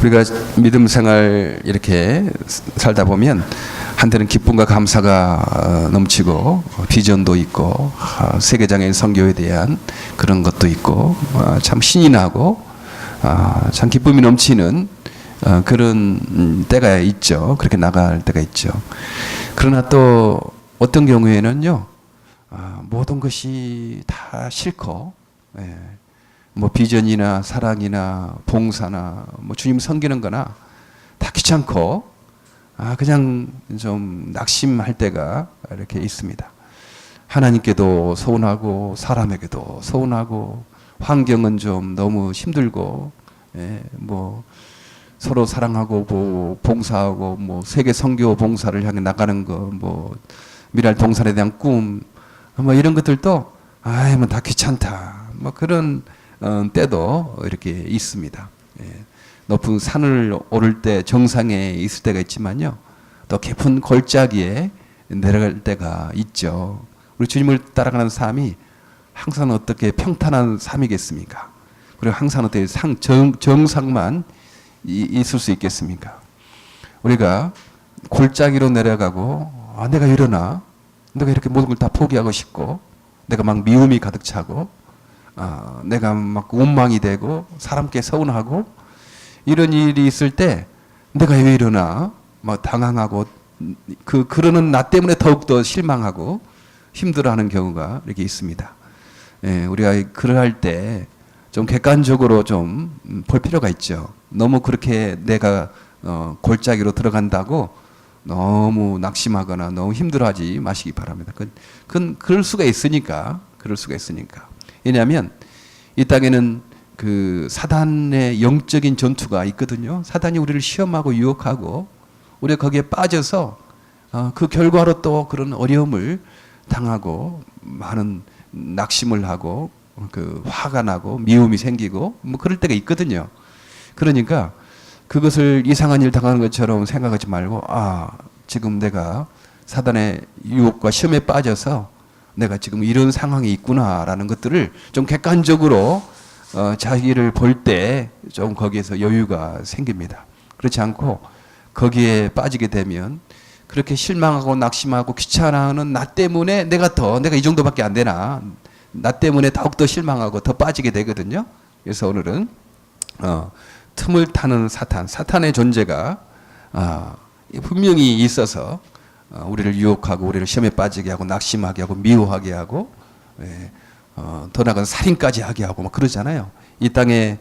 우리가 믿음 생활 이렇게 살다 보면 한때는 기쁨과 감사가 넘치고 비전도 있고 세계장애인 선교에 대한 그런 것도 있고 참 신이 나고 참 기쁨이 넘치는 그런 때가 있죠. 그렇게 나갈 때가 있죠. 그러나 또 어떤 경우에는요, 모든 것이 다 싫고, 뭐 비전이나 사랑이나 봉사나 뭐 주님 섬기는 거나 다 귀찮고, 그냥 좀 낙심할 때가 이렇게 있습니다. 하나님께도 서운하고, 사람에게도 서운하고, 환경은 좀 너무 힘들고, 뭐 서로 사랑하고, 뭐 봉사하고, 뭐 세계 선교 봉사를 향해 나가는 거, 뭐 미랄 동산에 대한 꿈, 뭐 이런 것들도 뭐 다 귀찮다. 뭐 그런 때도 이렇게 있습니다. 높은 산을 오를 때 정상에 있을 때가 있지만요, 또 깊은 골짜기에 내려갈 때가 있죠. 우리 주님을 따라가는 삶이 항상 어떻게 평탄한 삶이겠습니까? 그리고 항상 어떻게 정상만 있을 수 있겠습니까? 우리가 골짜기로 내려가고, 내가 이러나? 내가 이렇게 모든 걸 다 포기하고 싶고, 내가 막 미움이 가득 차고, 내가 막 원망이 되고, 사람께 서운하고, 이런 일이 있을 때, 내가 왜 이러나? 막 당황하고, 그러는 나 때문에 더욱더 실망하고, 힘들어하는 경우가 이렇게 있습니다. 우리가 그럴 때, 좀 객관적으로 좀 볼 필요가 있죠. 너무 그렇게 내가 골짜기로 들어간다고 너무 낙심하거나 너무 힘들어하지 마시기 바랍니다. 그럴 수가 있으니까. 왜냐하면 이 땅에는 그 사단의 영적인 전투가 있거든요. 사단이 우리를 시험하고 유혹하고, 우리가 거기에 빠져서 그 결과로 또 그런 어려움을 당하고, 많은 낙심을 하고, 그 화가 나고 미움이 생기고 뭐 그럴 때가 있거든요. 그러니까 그것을 이상한 일 당하는 것처럼 생각하지 말고, 지금 내가 사단의 유혹과 시험에 빠져서 내가 지금 이런 상황에 있구나라는 것들을 좀 객관적으로 자기를 볼 때 좀 거기에서 여유가 생깁니다. 그렇지 않고 거기에 빠지게 되면 그렇게 실망하고 낙심하고 귀찮아하는 나 때문에 내가 이 정도밖에 안 되나, 나 때문에 더욱더 실망하고 더 빠지게 되거든요. 그래서 오늘은 틈을 타는 사탄의 존재가 분명히 있어서 우리를 유혹하고, 우리를 시험에 빠지게 하고, 낙심하게 하고, 미워하게 하고, 더 나아가서 살인까지 하게 하고 막 그러잖아요. 이 땅의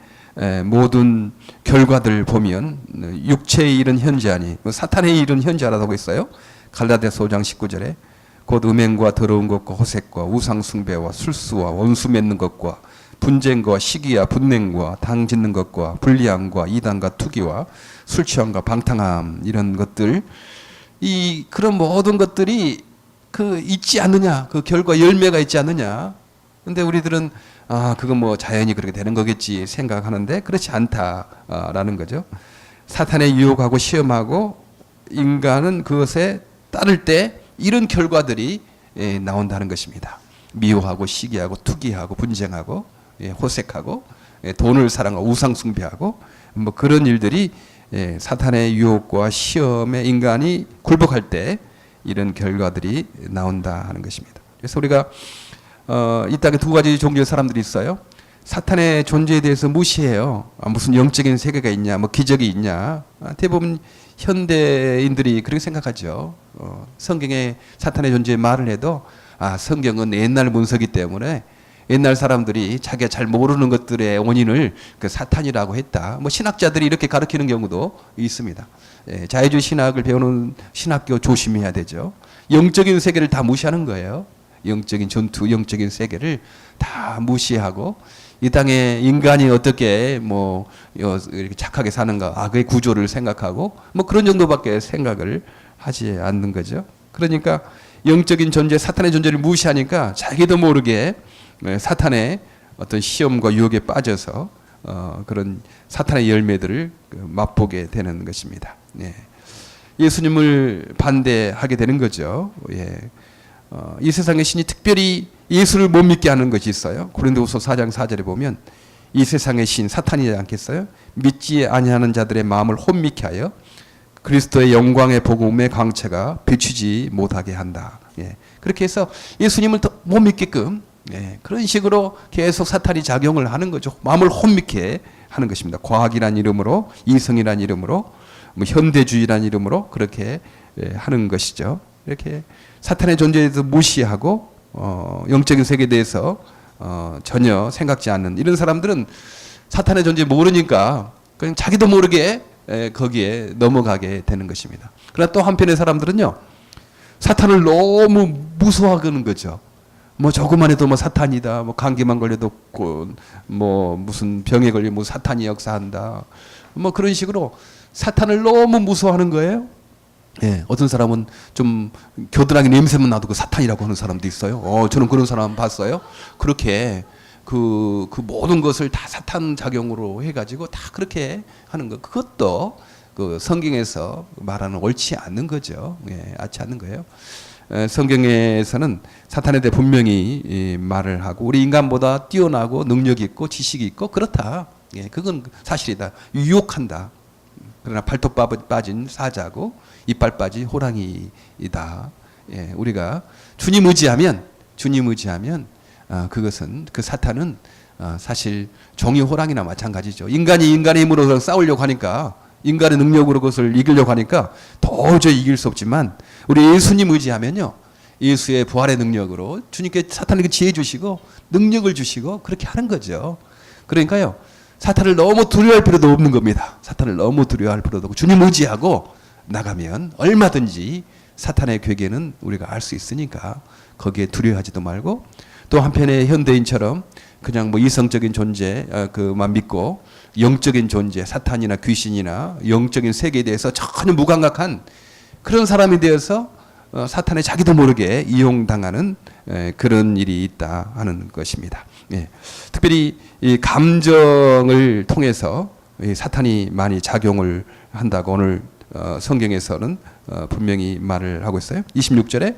모든 결과들 보면 육체의 일은 현저하니 사탄의 일은 현저하다고 했어요. 갈라디아서 5장 19절에 곧 음행과 더러운 것과 호색과 우상 숭배와 술수와 원수 맺는 것과 분쟁과 시기와 분냉과 당 짓는 것과 불리함과 이단과 투기와 술 취함과 방탕함, 이런 것들, 그런 모든 것들이 있지 않느냐, 그 결과 열매가 있지 않느냐. 근데 우리들은 그건 뭐 자연히 그렇게 되는 거겠지 생각하는데 그렇지 않다라는 거죠. 사탄의 유혹하고 시험하고 인간은 그것에 따를 때 이런 결과들이 나온다는 것입니다. 미워하고 시기하고 투기하고 분쟁하고 호색하고 돈을 사랑하고 우상 숭배하고 뭐 그런 일들이 사탄의 유혹과 시험에 인간이 굴복할 때 이런 결과들이 나온다 하는 것입니다. 그래서 우리가 이 땅에 두 가지 종류의 사람들이 있어요. 사탄의 존재에 대해서 무시해요. 무슨 영적인 세계가 있냐, 뭐 기적이 있냐. 대부분 현대인들이 그렇게 생각하죠. 성경에 사탄의 존재에 말을 해도 성경은 옛날 문서기 때문에 옛날 사람들이 자기가 잘 모르는 것들의 원인을 그 사탄이라고 했다. 뭐 신학자들이 이렇게 가르치는 경우도 있습니다. 자유주의 신학을 배우는 신학교 조심해야 되죠. 영적인 세계를 다 무시하는 거예요. 영적인 전투, 영적인 세계를 다 무시하고 이 땅에 인간이 어떻게 뭐 이렇게 착하게 사는가, 그의 구조를 생각하고 뭐 그런 정도밖에 생각을 하지 않는 거죠. 그러니까 영적인 존재, 사탄의 존재를 무시하니까 자기도 모르게 사탄의 어떤 시험과 유혹에 빠져서 그런 사탄의 열매들을 맛보게 되는 것입니다. 예수님을 반대하게 되는 거죠. 이 세상의 신이 특별히 예수를 못 믿게 하는 것이 있어요. 고린도후서 4장 4절에 보면 이 세상의 신 사탄이지 않겠어요? 믿지 아니하는 자들의 마음을 혼미케 하여 그리스도의 영광의 복음의 광채가 비추지 못하게 한다. 예. 그렇게 해서 예수님을 더 못 믿게끔 그런 식으로 계속 사탄이 작용을 하는 거죠. 마음을 혼미케 하는 것입니다. 과학이란 이름으로, 이성이란 이름으로, 뭐 현대주의란 이름으로 그렇게 하는 것이죠. 이렇게 사탄의 존재에 대해서 무시하고 영적인 세계에 대해서 전혀 생각지 않는 이런 사람들은 사탄의 존재 모르니까 그냥 자기도 모르게 거기에 넘어가게 되는 것입니다. 그러나 또 한편의 사람들은요, 사탄을 너무 무서워하는 거죠. 뭐 조금만 해도 뭐 사탄이다, 뭐 감기만 걸려도 뭐 무슨 병에 걸리면 뭐 사탄이 역사한다, 뭐 그런 식으로 사탄을 너무 무서워하는 거예요. 예, 어떤 사람은 좀 겨드랑이 냄새만 나도 그 사탄이라고 하는 사람도 있어요. 저는 그런 사람 봤어요. 그렇게 그 모든 것을 다 사탄 작용으로 해가지고 다 그렇게 하는 거. 그것도 그 성경에서 말하는 옳지 않는 거죠. 예, 옳지 않는 거예요. 성경에서는 사탄에 대해 분명히 말을 하고 우리 인간보다 뛰어나고 능력이 있고 지식이 있고 그렇다. 예, 그건 사실이다. 유혹한다. 그러나 발톱 빠진 사자고 이빨 빠진 호랑이이다. 예, 우리가 주님 의지하면 그것은 그 사탄은 사실 종이 호랑이나 마찬가지죠. 인간이 인간의 힘으로 싸우려고 하니까 인간의 능력으로 그것을 이기려고 하니까 도저히 이길 수 없지만 우리 예수님 의지하면요, 예수의 부활의 능력으로 주님께 사탄에게 지혜 주시고 능력을 주시고 그렇게 하는 거죠. 그러니까요, 사탄을 너무 두려워할 필요도 없는 겁니다. 사탄을 너무 두려워할 필요도 없고 주님 의지하고 나가면 얼마든지 사탄의 괴계는 우리가 알 수 있으니까 거기에 두려워하지도 말고, 또 한편의 현대인처럼 그냥 뭐 이성적인 존재 그만 믿고 영적인 존재, 사탄이나 귀신이나 영적인 세계에 대해서 전혀 무감각한 그런 사람이 되어서 사탄에 자기도 모르게 이용당하는 그런 일이 있다 하는 것입니다. 예. 특별히 이 감정을 통해서 이 사탄이 많이 작용을 한다고 오늘 성경에서는 분명히 말을 하고 있어요. 26절에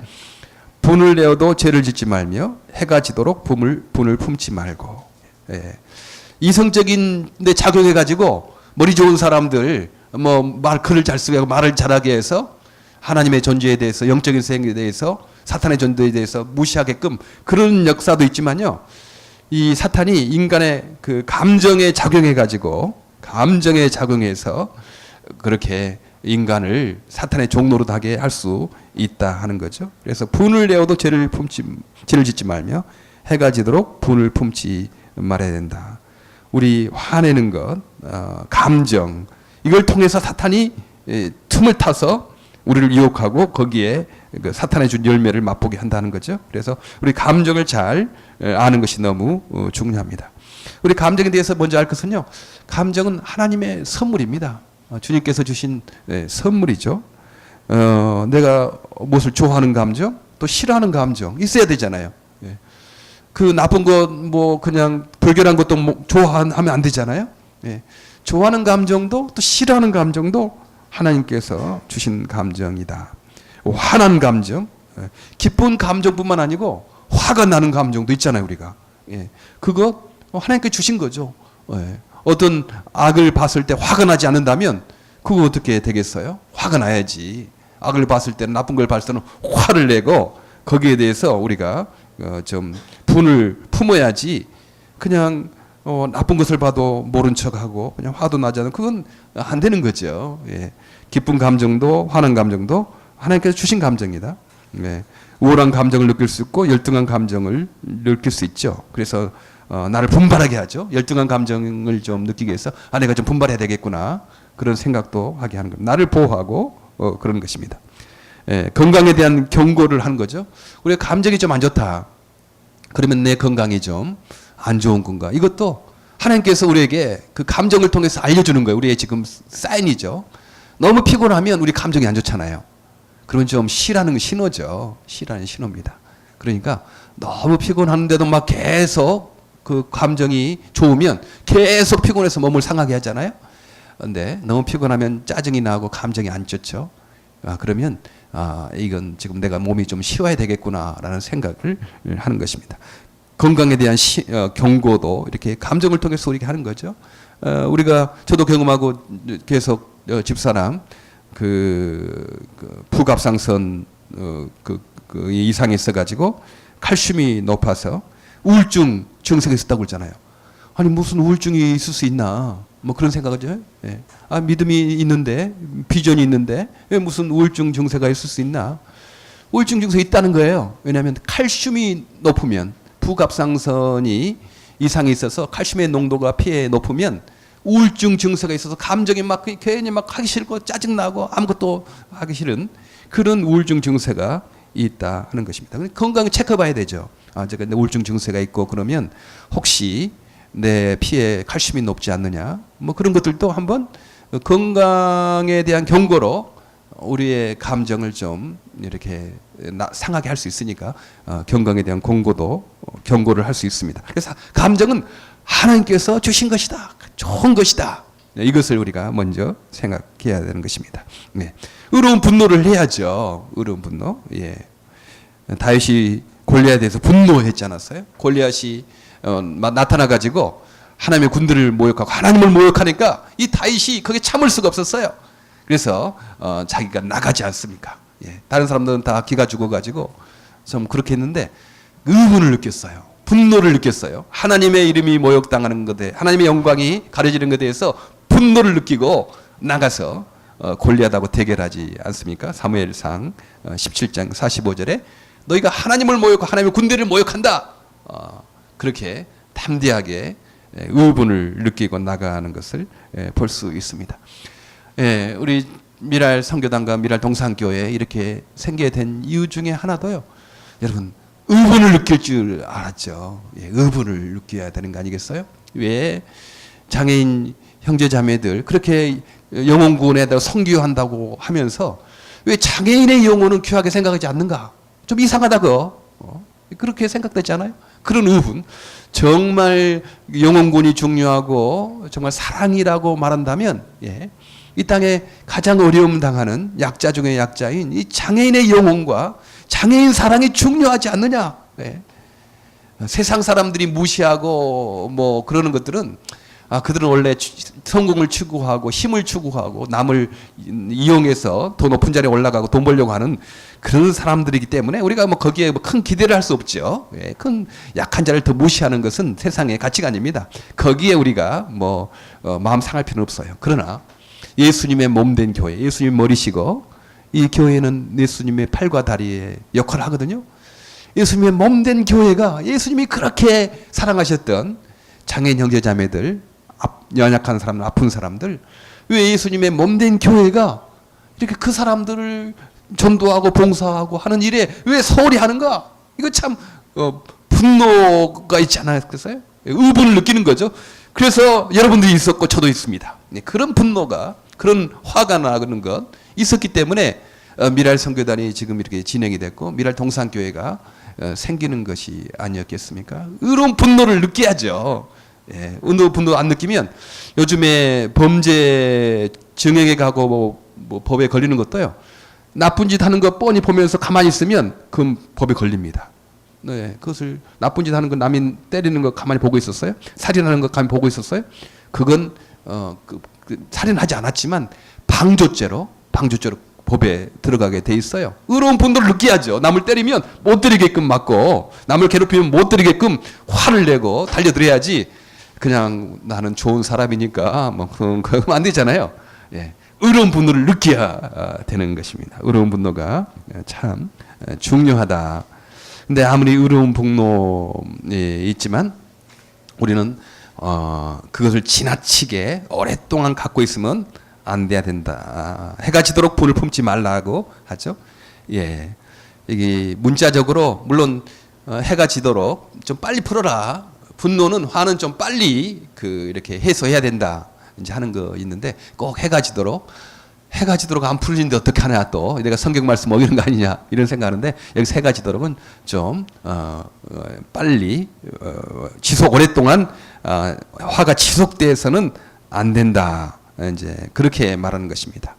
분을 내어도 죄를 짓지 말며 해가 지도록 분을 품지 말고. 예. 이성적인 데 작용해 가지고 머리 좋은 사람들 뭐 글을 잘 쓰고 말을 잘하게 해서 하나님의 존재에 대해서 영적인 세계에 대해서 사탄의 존재에 대해서 무시하게끔 그런 역사도 있지만요, 이 사탄이 인간의 그 감정에 작용해 가지고 감정에 작용해서 그렇게 인간을 사탄의 종로로 하게 할 수 있다 하는 거죠. 그래서 분을 내어도 죄를 짓지 말며 해가 지도록 분을 품지 말아야 된다. 우리 화내는 것, 감정, 이걸 통해서 사탄이 틈을 타서 우리를 유혹하고 거기에 그 사탄의 준 열매를 맛보게 한다는 거죠. 그래서 우리 감정을 잘 아는 것이 너무 중요합니다. 우리 감정에 대해서 먼저 알 것은요, 감정은 하나님의 선물입니다. 주님께서 주신 선물이죠. 내가 무엇을 좋아하는 감정, 또 싫어하는 감정 있어야 되잖아요. 그 나쁜 것 뭐 그냥 불결한 것도 뭐 좋아하면 안 되잖아요. 좋아하는 감정도 또 싫어하는 감정도 하나님께서 주신 감정이다. 화난 감정, 기쁜 감정뿐만 아니고 화가 나는 감정도 있잖아요, 우리가. 그거 하나님께 주신 거죠. 어떤 악을 봤을 때 화가 나지 않는다면 그거 어떻게 되겠어요? 화가 나야지. 악을 봤을 때는, 나쁜 걸 봤을 때는 화를 내고 거기에 대해서 우리가 좀 분을 품어야지. 그냥 나쁜 것을 봐도 모른 척하고 그냥 화도 나지 않은, 그건 안 되는 거죠. 기쁜 감정도 화난 감정도 하나님께서 주신 감정이다. 우월한 감정을 느낄 수 있고 열등한 감정을 느낄 수 있죠. 그래서 나를 분발하게 하죠. 열등한 감정을 좀 느끼기 위해서 내가 좀 분발해야 되겠구나, 그런 생각도 하게 하는 겁니다. 나를 보호하고 그런 것입니다. 건강에 대한 경고를 하는 거죠. 우리가 감정이 좀 안 좋다, 그러면 내 건강이 좀 안 좋은 건가, 이것도 하나님께서 우리에게 그 감정을 통해서 알려주는 거예요. 우리의 지금 사인이죠. 너무 피곤하면 우리 감정이 안 좋잖아요. 그러면 좀 쉬라는 신호죠. 쉬라는 신호입니다. 그러니까 너무 피곤한데도 막 계속 그 감정이 좋으면 계속 피곤해서 몸을 상하게 하잖아요. 그런데 너무 피곤하면 짜증이 나고 감정이 안 좋죠. 그러면 이건 지금 내가 몸이 좀 쉬어야 되겠구나라는 생각을 하는 것입니다. 건강에 대한 경고도 이렇게 감정을 통해서 우리가 하는 거죠. 우리가 저도 경험하고 계속 집사람 부갑상선 이상이 있어가지고 칼슘이 높아서 우울증 증세가 있었다고 그러잖아요. 아니 무슨 우울증이 있을 수 있나? 뭐 그런 생각이죠. 예. 아 믿음이 있는데 비전이 있는데 왜 무슨 우울증 증세가 있을 수 있나? 우울증 증세 있다는 거예요. 왜냐하면 칼슘이 높으면 부갑상선이 이상이 있어서 칼슘의 농도가 피에 높으면 우울증 증세가 있어서 감정이 막 괜히 막 하기 싫고 짜증나고 아무것도 하기 싫은 그런 우울증 증세가 있다 하는 것입니다. 건강 체크해봐야 되죠. 제가 우울증 증세가 있고 그러면 혹시 내 피에 칼슘이 높지 않느냐 뭐 그런 것들도 한번 건강에 대한 경고로 우리의 감정을 좀 이렇게 상하게 할 수 있으니까 건강에 대한 경고를 할 수 있습니다. 그래서 감정은 하나님께서 주신 것이다. 좋은 것이다. 이것을 우리가 먼저 생각해야 되는 것입니다. 네. 의로운 분노를 해야죠. 의로운 분노. 예. 다윗이 골리앗에 대해서 분노했지 않았어요? 골리앗이 나타나가지고 하나님의 군대를 모욕하고 하나님을 모욕하니까 이 다윗이 거기에 참을 수가 없었어요. 그래서 자기가 나가지 않습니까? 예. 다른 사람들은 다 기가 죽어가지고 좀 그렇게 했는데 의문을 느꼈어요. 분노를 느꼈어요. 하나님의 이름이 모욕당하는 것에 하나님의 영광이 가려지는 것에 대해서 분노를 느끼고 나가서 골리앗하고 대결하지 않습니까? 사무엘상 17장 45절에 너희가 하나님을 모욕하고 하나님의 군대를 모욕한다. 그렇게 담대하게 의분을 느끼고 나가는 것을 볼 수 있습니다. 우리 미랄 선교단과 미랄 동산교회 이렇게 생기게 된 이유 중에 하나도요. 여러분 의분을 느낄 줄 알았죠. 의분을 느껴야 되는 거 아니겠어요? 왜 장애인 형제자매들 그렇게 영혼구원에다 선교한다고 하면서 왜 장애인의 영혼은 귀하게 생각하지 않는가? 좀 이상하다고 그렇게 생각되지 않아요? 그런 의분 정말 영혼구원이 중요하고 정말 사랑이라고 말한다면 이 땅에 가장 어려움 당하는 약자 중에 약자인 이 장애인의 영혼과 장애인 사랑이 중요하지 않느냐? 세상 사람들이 무시하고 뭐 그러는 것들은 그들은 원래 성공을 추구하고 힘을 추구하고 남을 이용해서 더 높은 자리에 올라가고 돈 벌려고 하는 그런 사람들이기 때문에 우리가 뭐 거기에 큰 기대를 할 수 없죠. 큰 약한 자를 더 무시하는 것은 세상의 가치가 아닙니다. 거기에 우리가 뭐 마음 상할 필요는 없어요. 그러나 예수님의 몸된 교회, 예수님 머리시고 이 교회는 예수님의 팔과 다리의 역할을 하거든요. 예수님의 몸된 교회가 예수님이 그렇게 사랑하셨던 장애인 형제자매들, 연약한 사람들, 아픈 사람들, 왜 예수님의 몸된 교회가 이렇게 그 사람들을 전도하고 봉사하고 하는 일에 왜 소홀히 하는가? 이거 참 분노가 있지 않았겠어요? 의분을 느끼는 거죠. 그래서 여러분들이 있었고 저도 있습니다. 그런 분노가 그런 화가 나는 것 있었기 때문에 미랄 선교단이 지금 이렇게 진행이 됐고 미랄 동산교회가 생기는 것이 아니었겠습니까? 의로운 분노를 느껴야죠. 의로운 분노 안 느끼면 요즘에 범죄 증액에 가고 뭐 법에 걸리는 것도요. 나쁜 짓 하는 거 뻔히 보면서 가만히 있으면 그 법에 걸립니다. 그것을 나쁜 짓 하는 거 남이 때리는 거 가만히 보고 있었어요? 살인하는 거 가만히 보고 있었어요? 그건 살인하지 않았지만 방조죄로 법에 들어가게 돼 있어요. 의로운 분노를 느껴야죠. 남을 때리면 못 때리게끔 맞고 남을 괴롭히면 못 때리게끔 화를 내고 달려들어야지 그냥 나는 좋은 사람이니까 뭐 그런 거 안 되잖아요. 의로운 분노를 느껴야 되는 것입니다. 의로운 분노가 참 중요하다. 근데 아무리 의로운 분노에 있지만 우리는 그것을 지나치게 오랫동안 갖고 있으면 안 돼야 된다. 해가 지도록 불을 품지 말라고 하죠. 이게 문자적으로 물론 해가 지도록 좀 빨리 풀어라. 분노는 화는 좀 빨리 이렇게 해소해야 된다. 이제 하는 거 있는데 꼭 해가 지도록 안 풀리는데 어떻게 하냐 또 내가 성경 말씀 어기는 거 아니냐 이런 생각하는데 여기서 해가 지도록은 좀 빨리 오랫동안 화가 지속돼서는 안 된다. 이제 그렇게 말하는 것입니다.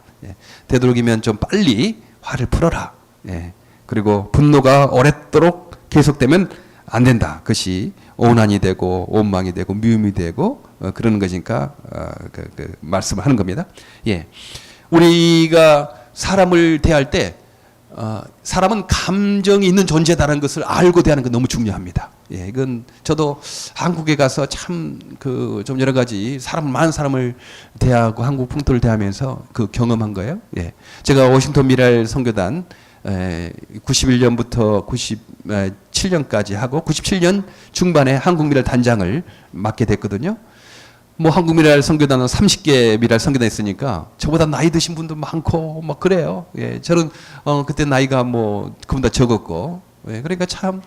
되도록이면 좀 빨리 화를 풀어라. 그리고 분노가 오랫도록 계속되면 안 된다. 그것이 오난이 되고 원망이 되고 미움이 되고 그러는 것이니까 말씀을 하는 겁니다. 예, 우리가 사람을 대할 때 사람은 감정이 있는 존재다라는 것을 알고 대하는 건 너무 중요합니다. 예, 이건 저도 한국에 가서 참 좀 여러 가지 많은 사람을 대하고 한국 풍토를 대하면서 경험한 거예요. 예, 제가 워싱턴 미랄 선교단 91년부터 97년까지 하고 97년 중반에 한국 미랄 단장을 맡게 됐거든요. 뭐 한국 미랄 선교단은 30개 미랄 선교단 있으니까 저보다 나이 드신 분도 많고 막 그래요. 예, 저는 그때 나이가 뭐 그보다 적었고, 예, 그러니까 참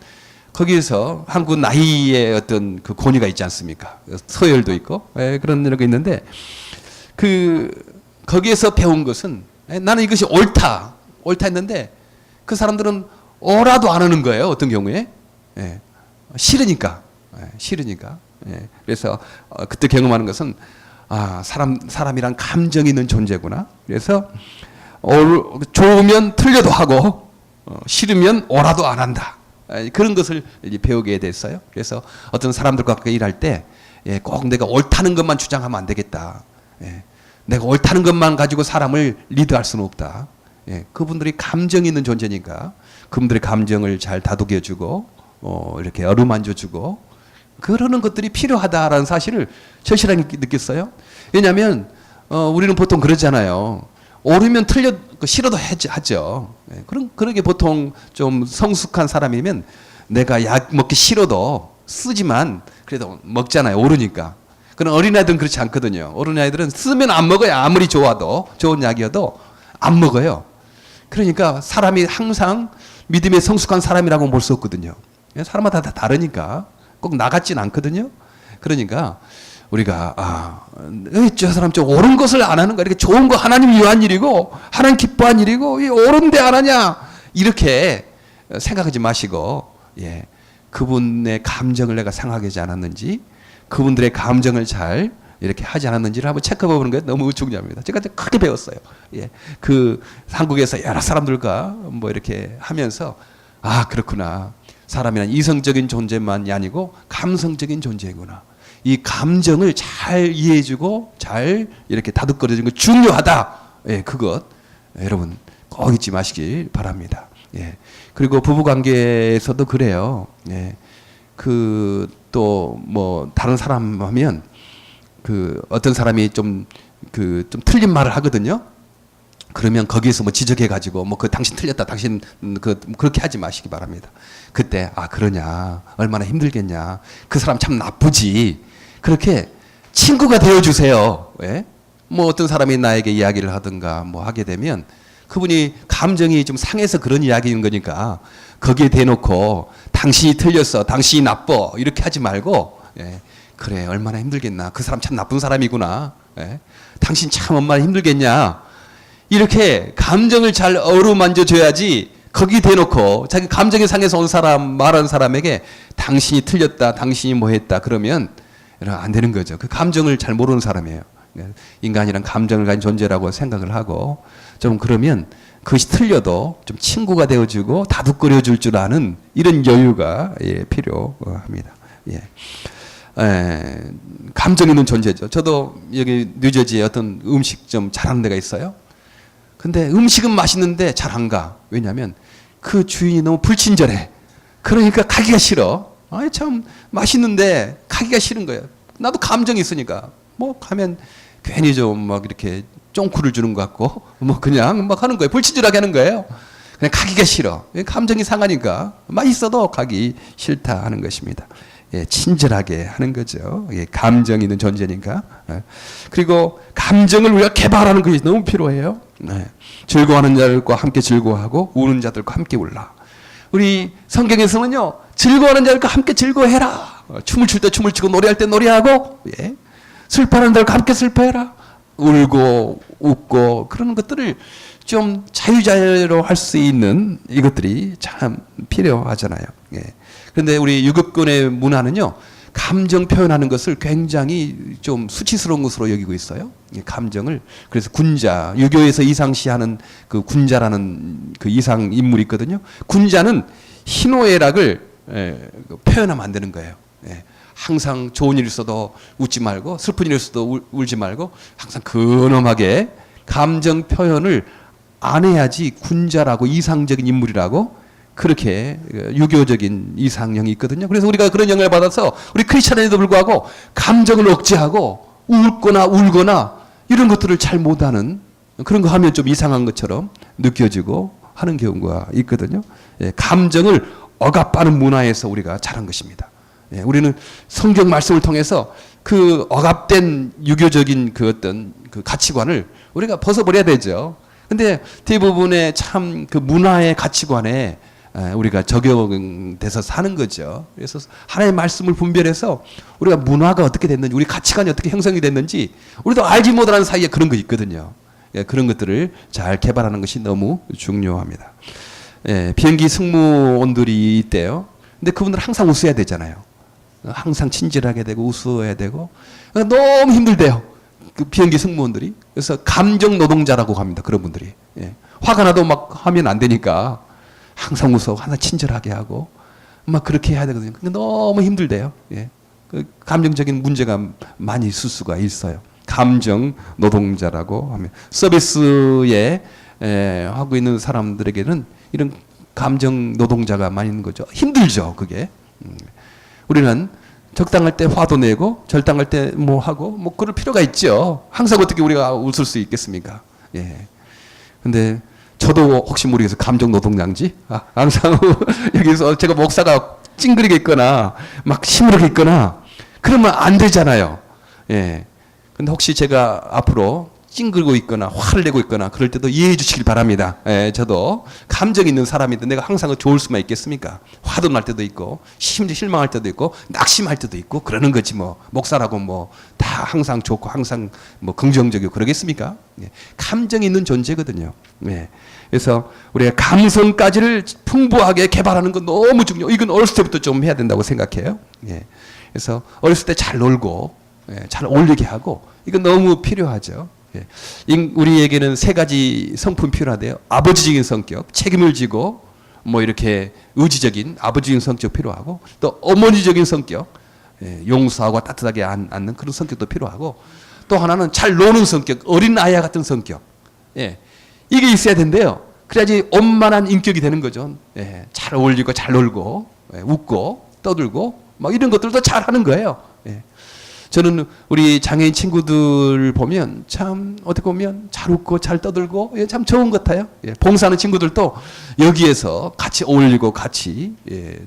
거기에서 한국 나이의 어떤 그 권위가 있지 않습니까? 서열도 있고, 예, 그런 게 있는데 거기에서 배운 것은 나는 이것이 옳다 했는데 그 사람들은 오라도 안 하는 거예요. 어떤 경우에 예, 싫으니까. 예, 그래서 그때 경험하는 것은 사람이란 감정이 있는 존재구나. 그래서 좋으면 틀려도 하고 싫으면 오라도 안 한다. 그런 것을 이제 배우게 됐어요. 그래서 어떤 사람들과 일할 때 꼭 내가 옳다는 것만 주장하면 안 되겠다. 예, 내가 옳다는 것만 가지고 사람을 리드할 수는 없다. 예, 그분들이 감정이 있는 존재니까 그분들의 감정을 잘 다독여주고 이렇게 어루만져주고 그러는 것들이 필요하다라는 사실을 절실하게 느꼈어요. 왜냐하면 우리는 보통 그러잖아요. 옳으면 싫어도 하죠. 예, 그러게 보통 좀 성숙한 사람이면 내가 약 먹기 싫어도 쓰지만 그래도 먹잖아요. 옳으니까. 그런 어린아이들은 그렇지 않거든요. 어린아이들은 쓰면 안 먹어요. 아무리 좋은 약이어도 안 먹어요. 그러니까 사람이 항상 믿음의 성숙한 사람이라고 볼 수 없거든요. 사람마다 다 다르니까 꼭 나같진 않거든요. 그러니까 우리가 저 사람 좀 옳은 것을 안 하는 거, 이렇게 좋은 거 하나님 위한 일이고 하나님 기뻐한 일이고 이 옳은데 안 하냐 이렇게 생각하지 마시고, 예, 그분의 감정을 내가 생각하지 않았는지, 그분들의 감정을 잘 이렇게 하지 않았는지를 한번 체크해 보는 게 너무 중요합니다. 제가 크게 배웠어요. 예, 한국에서 여러 사람들과 뭐 이렇게 하면서 그렇구나. 사람이란 이성적인 존재만이 아니고 감성적인 존재구나. 이 감정을 잘 이해해주고 잘 이렇게 다독거려주는 거 중요하다. 예, 그것 여러분 꼭 잊지 마시길 바랍니다. 예, 그리고 부부관계에서도 그래요. 예, 또 뭐 다른 사람 하면 어떤 사람이 좀 틀린 말을 하거든요. 그러면 거기에서 뭐 지적해가지고 당신 틀렸다, 당신 그렇게 하지 마시기 바랍니다. 그때 그러냐, 얼마나 힘들겠냐, 그 사람 참 나쁘지. 그렇게 친구가 되어주세요. 예? 뭐 어떤 사람이 나에게 이야기를 하든가 뭐 하게 되면 그분이 감정이 좀 상해서 그런 이야기인 거니까 거기에 대놓고 당신이 틀렸어, 당신이 나빠 이렇게 하지 말고, 예, 그래 얼마나 힘들겠나, 그 사람 참 나쁜 사람이구나, 예? 당신 참 얼마나 힘들겠냐, 이렇게 감정을 잘 어루만져 줘야지. 거기 대놓고 자기 감정이 상해서 온 사람, 말하는 사람에게 당신이 틀렸다, 당신이 뭐 했다 그러면 안 되는 거죠. 그 감정을 잘 모르는 사람이에요. 인간이란 감정을 가진 존재라고 생각을 하고, 좀 그러면 그것이 틀려도 좀 친구가 되어주고 다독거려 줄 줄 아는 이런 여유가 필요합니다. 예. 감정 있는 존재죠. 저도 여기 뉴저지에 어떤 음식점 잘하는 데가 있어요. 근데 음식은 맛있는데 잘 안 가. 왜냐하면 그 주인이 너무 불친절해. 그러니까 가기가 싫어. 참 맛있는데 가기가 싫은 거예요. 나도 감정이 있으니까 뭐 가면 괜히 좀 막 이렇게 쫑쿠를 주는 것 같고 뭐 그냥 막 하는 거예요. 불친절하게 하는 거예요. 그냥 가기가 싫어. 감정이 상하니까 맛있어도 가기 싫다 하는 것입니다. 예, 친절하게 하는 거죠. 예, 감정 있는 존재니까. 예. 그리고 감정을 우리가 개발하는 것이 너무 필요해요. 예. 즐거워하는 자들과 함께 즐거워하고 우는 자들과 함께 울라. 우리 성경에서는요, 즐거워하는 자들과 함께 즐거워해라. 춤을 출 때 춤을 추고 노래할 때 노래하고, 예. 슬퍼하는 자들과 함께 슬퍼해라. 울고 웃고 그런 것들을 좀 자유자재로 할 수 있는 이것들이 참 필요하잖아요. 예. 그런데 우리 유급군의 문화는요, 감정 표현하는 것을 굉장히 좀 수치스러운 것으로 여기고 있어요. 감정을. 그래서 군자, 유교에서 이상시하는 그 군자라는 그 이상 인물이 있거든요. 군자는 희노애락을 표현하면 안 되는 거예요. 항상 좋은 일 있어도 웃지 말고 슬픈 일 있어도 울지 말고 항상 근엄하게 감정 표현을 안 해야지 군자라고 이상적인 인물이라고 그렇게 유교적인 이상형이 있거든요. 그래서 우리가 그런 영향을 받아서 우리 크리스찬에도 불구하고 감정을 억제하고 웃거나 울거나 이런 것들을 잘 못하는 그런 거 하면 좀 이상한 것처럼 느껴지고 하는 경우가 있거든요. 감정을 억압하는 문화에서 우리가 자란 것입니다. 우리는 성경 말씀을 통해서 그 억압된 유교적인 그 어떤 그 가치관을 우리가 벗어버려야 되죠. 근데 대부분의 참 그 문화의 가치관에 우리가 적용돼서 사는 거죠. 그래서 하나님의 말씀을 분별해서 우리가 문화가 어떻게 됐는지, 우리 가치관이 어떻게 형성이 됐는지 우리도 알지 못하는 사이에 그런 거 있거든요. 그런 것들을 잘 개발하는 것이 너무 중요합니다. 비행기 승무원들이 있대요. 근데 그분들 항상 웃어야 되잖아요. 항상 친절하게 되고 웃어야 되고 너무 힘들대요. 그 비행기 승무원들이. 그래서 감정 노동자라고 합니다. 그런 분들이. 화가 나도 막 하면 안 되니까 항상 웃어, 항상 친절하게 하고 막 그렇게 해야 되거든요. 근데 너무 힘들대요. 그 감정적인 문제가 많이 있을 수가 있어요. 감정 노동자라고 하면 서비스에 하고 있는 사람들에게는 이런 감정 노동자가 많이 있는 거죠. 힘들죠, 그게. 우리는 적당할 때 화도 내고 절당할 때 뭐 하고 뭐 그럴 필요가 있죠. 항상 어떻게 우리가 웃을 수 있겠습니까? 근데 저도 혹시 모르겠어요. 감정 노동자인지 항상 여기서 제가 목사가 찡그리게 있거나 막 시무르게 있거나 그러면 안 되잖아요. 근데 혹시 제가 앞으로 찡그리고 있거나 화를 내고 있거나 그럴 때도 이해해 주시길 바랍니다. 저도 감정 있는 사람인데 내가 항상 좋을 수만 있겠습니까? 화도 날 때도 있고 심지어 실망할 때도 있고 낙심할 때도 있고 그러는 거지 뭐. 목사라고 뭐 다 항상 좋고 항상 뭐 긍정적이고 그러겠습니까? 감정이 있는 존재거든요. 그래서 우리가 감성까지를 풍부하게 개발하는 건 너무 중요해요. 이건 어렸을 때부터 좀 해야 된다고 생각해요. 그래서 어렸을 때 잘 놀고 잘 어울리게 하고 이건 너무 필요하죠. 우리에게는 세 가지 성품 필요하대요. 아버지적인 성격, 책임을 지고 뭐 이렇게 의지적인 아버지적인 성격 필요하고 또 어머니적인 성격, 용서하고 따뜻하게 안는 그런 성격도 필요하고 또 하나는 잘 노는 성격, 어린 아이와 같은 성격. 이게 있어야 된대요. 그래야지 원만한 인격이 되는 거죠. 잘 어울리고 잘 놀고 웃고 떠들고 막 이런 것들도 잘 하는 거예요. 저는 우리 장애인 친구들 보면 참 어떻게 보면 잘 웃고 잘 떠들고 참 좋은 것 같아요. 봉사하는 친구들도 여기에서 같이 어울리고 같이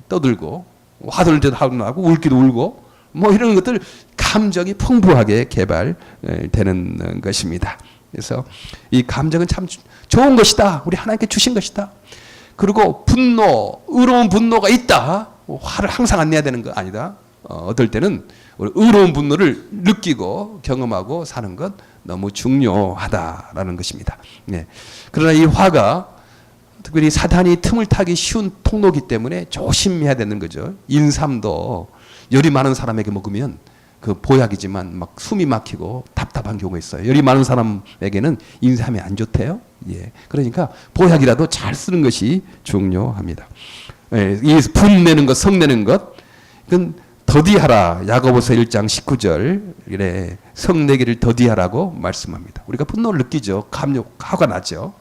떠들고 화들 때도 하고 울기도 울고 뭐 이런 것들 감정이 풍부하게 개발되는 것입니다. 그래서 이 감정은 참 좋은 것이다. 우리 하나님께 주신 것이다. 그리고 분노, 의로운 분노가 있다. 화를 항상 안 내야 되는 거 아니다. 어떨 때는 의로운 분노를 느끼고 경험하고 사는 것 너무 중요하다라는 것입니다. 그러나 이 화가 특별히 사탄이 틈을 타기 쉬운 통로이기 때문에 조심해야 되는 거죠. 인삼도 열이 많은 사람에게 먹으면 그 보약이지만 막 숨이 막히고 답답한 경우가 있어요. 열이 많은 사람에게는 인삼이 안 좋대요. 그러니까 보약이라도 잘 쓰는 것이 중요합니다. 이 분내는 것, 성내는 것, 이건 더디하라. 야고보서 1장 19절 성내기를 더디하라고 말씀합니다. 우리가 분노를 느끼죠. 화가 나죠.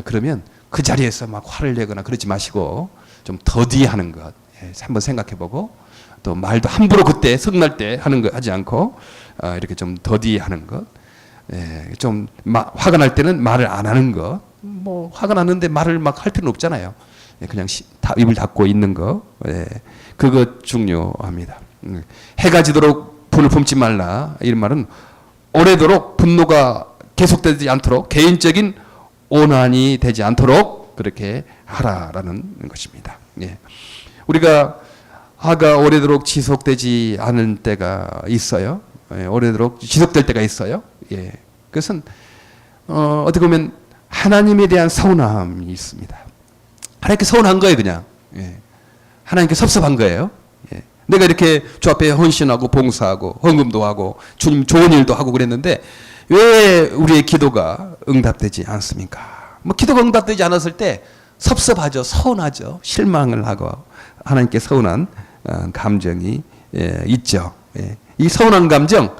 그러면 그 자리에서 막 화를 내거나 그러지 마시고 좀 더디하는 것 한번 생각해보고 또 말도 함부로 그때 성날 때 하는 거 하지 않고 이렇게 좀 더디하는 것, 좀 화가 날 때는 말을 안 하는 것. 뭐 화가 났는데 말을 막 할 필요는 없잖아요. 그냥 입을 닫고 있는 거. 그거 중요합니다. 해가 지도록 분을 품지 말라. 이런 말은 오래도록 분노가 계속되지 않도록 개인적인 오난이 되지 않도록 그렇게 하라라는 것입니다. 우리가 화가 오래도록 지속되지 않을 때가 있어요. 오래도록 지속될 때가 있어요. 그것은 어떻게 보면 하나님에 대한 서운함이 있습니다. 하나님께 서운한 거예요, 그냥. 하나님께 섭섭한 거예요. 내가 이렇게 주 앞에 헌신하고 봉사하고 헌금도 하고 주님 좋은 일도 하고 그랬는데 왜 우리의 기도가 응답되지 않습니까? 뭐 기도가 응답되지 않았을 때 섭섭하죠, 서운하죠, 실망을 하고 하나님께 서운한 감정이 있죠. 이 서운한 감정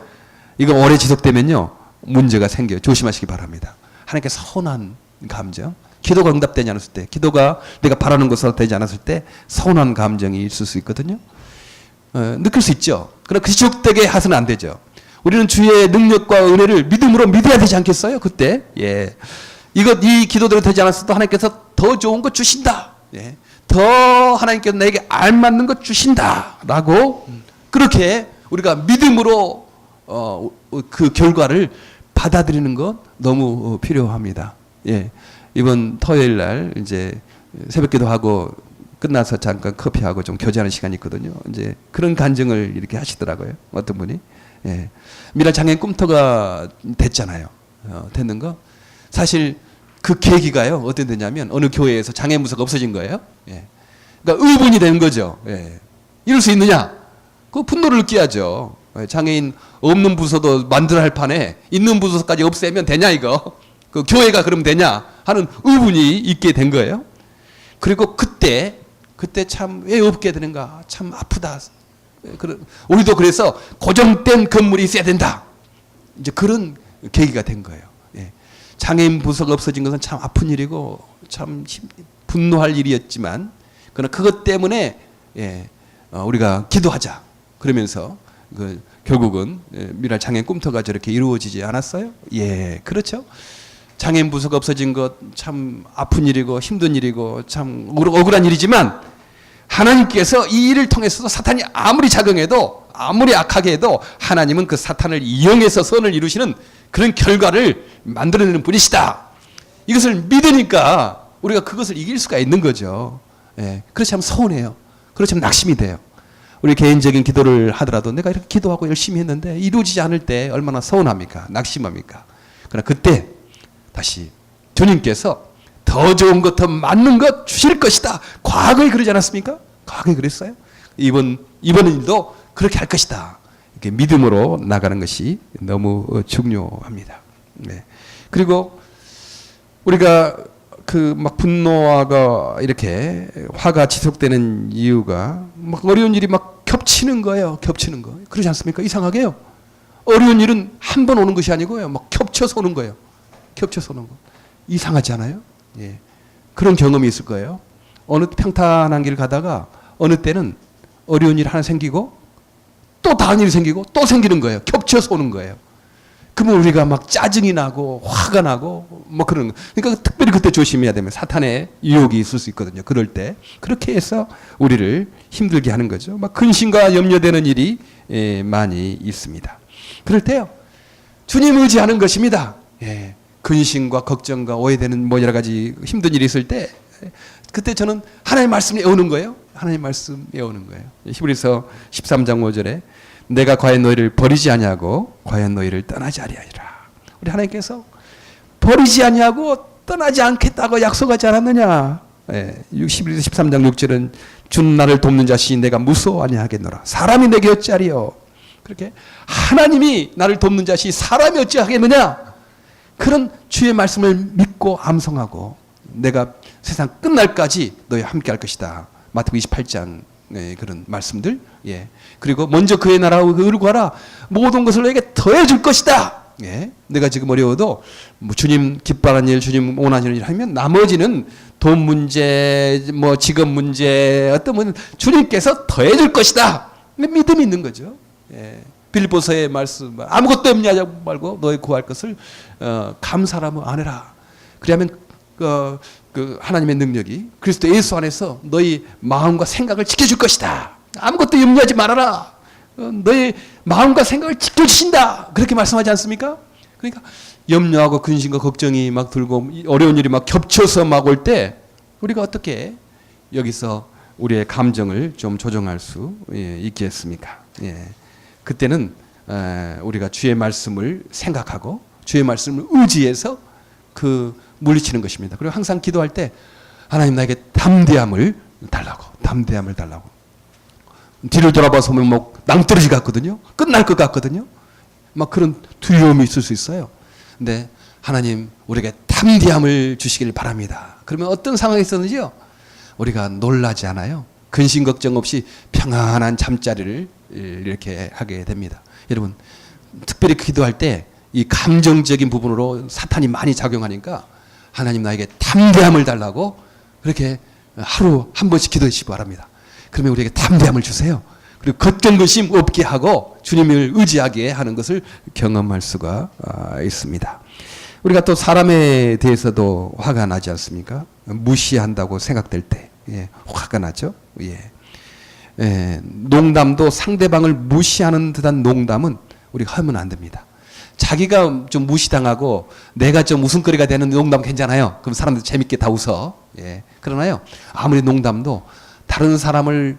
이거 오래 지속되면요 문제가 생겨요. 조심하시기 바랍니다. 하나님께 서운한 감정, 기도가 응답되지 않았을 때, 기도가 내가 바라는 것으로 되지 않았을 때 서운한 감정이 있을 수 있거든요. 느낄 수 있죠. 그러나 그 지속되게 해서는 안 되죠. 우리는 주의 능력과 은혜를 믿음으로 믿어야 되지 않겠어요? 그때 이 기도대로 되지 않았어도 하나님께서 더 좋은 것 주신다. 더 하나님께서 내게 알맞는 것 주신다라고 그렇게 우리가 믿음으로 그 결과를 받아들이는 것 너무 필요합니다. 이번 토요일 날 이제 새벽기도 하고 끝나서 잠깐 커피하고 좀 교제하는 시간이 있거든요. 이제 그런 간증을 이렇게 하시더라고요. 어떤 분이. 미랄 장애인 꿈터가 됐잖아요. 됐는 거. 사실 그 계기가요. 어떻게 되냐면 어느 교회에서 장애인 부서가 없어진 거예요. 그러니까 의문이 되는 거죠. 이럴 수 있느냐? 그 분노를 느껴야죠. 장애인 없는 부서도 만들어야 할 판에 있는 부서까지 없애면 되냐 이거? 그 교회가 그러면 되냐? 하는 의문이 있게 된 거예요. 그리고 그때 참 왜 없게 되는가? 참 아프다. 우리도 그래서 고정된 건물이 있어야 된다. 이제 그런 계기가 된 거예요. 장애인 부서가 없어진 것은 참 아픈 일이고 참 분노할 일이었지만 그러나 그것 때문에 우리가 기도하자. 그러면서 결국은 미랄 장애인 꿈터가 저렇게 이루어지지 않았어요? 그렇죠. 장애인 부서가 없어진 것 참 아픈 일이고 힘든 일이고 참 억울한 일이지만 하나님께서 이 일을 통해서도 사탄이 아무리 작용해도 아무리 악하게 해도 하나님은 그 사탄을 이용해서 선을 이루시는 그런 결과를 만들어내는 분이시다. 이것을 믿으니까 우리가 그것을 이길 수가 있는 거죠. 그렇지 않으면 서운해요. 그렇지 않으면 낙심이 돼요. 우리 개인적인 기도를 하더라도 내가 이렇게 기도하고 열심히 했는데 이루어지지 않을 때 얼마나 서운합니까? 낙심합니까? 그러나 그때 다시 주님께서 더 좋은 것, 더 맞는 것 주실 것이다. 과거에 그러지 않았습니까? 과거에 그랬어요. 이번 일도 그렇게 할 것이다. 이렇게 믿음으로 나가는 것이 너무 중요합니다. 그리고 우리가 그 막 분노가 이렇게 화가 지속되는 이유가 막 어려운 일이 막 겹치는 거예요. 겹치는 거. 그러지 않습니까? 이상하게요. 어려운 일은 한 번 오는 것이 아니고요. 막 겹쳐서 오는 거예요. 겹쳐서 오는 거. 이상하지 않아요? 그런 경험이 있을 거예요. 어느 평탄한 길 가다가 어느 때는 어려운 일 하나 생기고 또 다른 일이 생기고 또 생기는 거예요. 겹쳐서 오는 거예요. 그러면 우리가 막 짜증이 나고 화가 나고 뭐 그런 거. 그러니까 특별히 그때 조심해야 되면 사탄의 유혹이 있을 수 있거든요. 그럴 때 그렇게 해서 우리를 힘들게 하는 거죠. 막 근심과 염려되는 일이 많이 있습니다. 그럴 때요. 주님 의지하는 것입니다. 근심과 걱정과 오해되는 뭐 여러 가지 힘든 일이 있을 때 그때 저는 하나님의 말씀을 외우는 거예요. 하나님의 말씀 외우는 거예요. 히브리서 13장 5절에 내가 과연 너희를 버리지 아니하고 과연 너희를 떠나지 아니하리라. 우리 하나님께서 버리지 아니하고 떠나지 않겠다고 약속하지 않았느냐. 13장 6절은 준 나를 돕는 자시 내가 무서워 아니하겠노라. 사람이 내게 어찌하리요. 그렇게 하나님이 나를 돕는 자시 사람이 어찌하겠느냐. 그런 주의 말씀을 믿고 암송하고 내가 세상 끝날까지 너희와 함께 할 것이다. 마태복음 28장 그런 말씀들. 그리고 먼저 그의 나라와 의를 구하라. 모든 것을 너에게 더해 줄 것이다. 내가 지금 어려워도 뭐 주님 기뻐하는 일, 주님 원하시는 일 하면 나머지는 돈 문제, 뭐 직업 문제, 어떤 분 주님께서 더해 줄 것이다. 믿음이 있는 거죠. 빌립보서의 말씀 아무것도 없냐 말고 너희 구할 것을 감사하며 안 해라. 그러면 그 하나님의 능력이 그리스도 예수 안에서 너희 마음과 생각을 지켜줄 것이다. 아무것도 염려하지 말아라. 너희 마음과 생각을 지켜주신다. 그렇게 말씀하지 않습니까? 그러니까 염려하고 근심과 걱정이 막 들고 어려운 일이 막 겹쳐서 막 올 때 우리가 어떻게 여기서 우리의 감정을 좀 조정할 수 있겠습니까? 그때는 우리가 주의 말씀을 생각하고 주의 말씀을 의지해서 물리치는 것입니다. 그리고 항상 기도할 때 하나님 나에게 담대함을 달라고. 뒤를 돌아봐서 보면 뭐 낭떠러지 같거든요. 끝날 것 같거든요. 막 그런 두려움이 있을 수 있어요. 근데 하나님 우리에게 담대함을 주시길 바랍니다. 그러면 어떤 상황이 있었는지요? 우리가 놀라지 않아요. 근심 걱정 없이 평안한 잠자리를 이렇게 하게 됩니다. 여러분, 특별히 기도할 때 이 감정적인 부분으로 사탄이 많이 작용하니까 하나님 나에게 담대함을 달라고 그렇게 하루 한 번씩 기도하시기 바랍니다. 그러면 우리에게 담대함을 주세요. 그리고 걱정근심 없게 하고 주님을 의지하게 하는 것을 경험할 수가 있습니다. 우리가 또 사람에 대해서도 화가 나지 않습니까? 무시한다고 생각될 때 화가 나죠. 농담도 상대방을 무시하는 듯한 농담은 우리가 하면 안 됩니다. 자기가 좀 무시당하고 내가 좀 웃음거리가 되는 농담 괜찮아요. 그럼 사람들 재밌게 다 웃어. 그러나요, 아무리 농담도 다른 사람을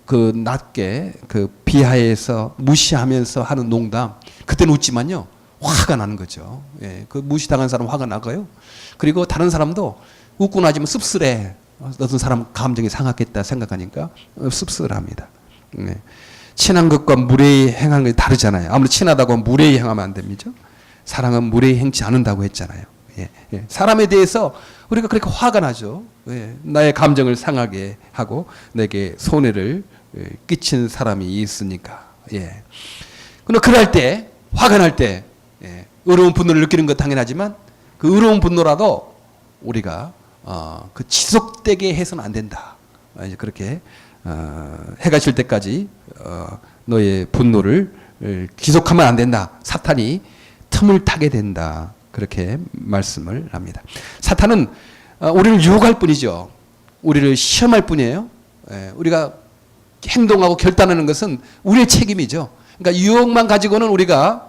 그 낮게 그 비하해서 무시하면서 하는 농담, 그때는 웃지만요, 화가 나는 거죠. 그 무시당한 사람 화가 나고요. 그리고 다른 사람도 웃고 나지만 씁쓸해. 어떤 사람 감정이 상하겠다 생각하니까 씁쓸합니다. 친한 것과 무례히 행하는 게 다르잖아요. 아무리 친하다고 무례히 행하면 안 됩니다. 사랑은 무례히 행치 않는다고 했잖아요. 사람에 대해서 우리가 그렇게 화가 나죠. 나의 감정을 상하게 하고 내게 손해를 끼친 사람이 있으니까. 그러나 그럴 때, 화가 날 때 의로운 분노를 느끼는 것 당연하지만 그 의로운 분노라도 우리가 그 지속되게 해서는 안 된다. 이제 그렇게 해가 질 때까지 너의 분노를 지속하면 안 된다. 사탄이 틈을 타게 된다. 그렇게 말씀을 합니다. 사탄은 우리를 유혹할 뿐이죠. 우리를 시험할 뿐이에요. 우리가 행동하고 결단하는 것은 우리의 책임이죠. 그러니까 유혹만 가지고는 우리가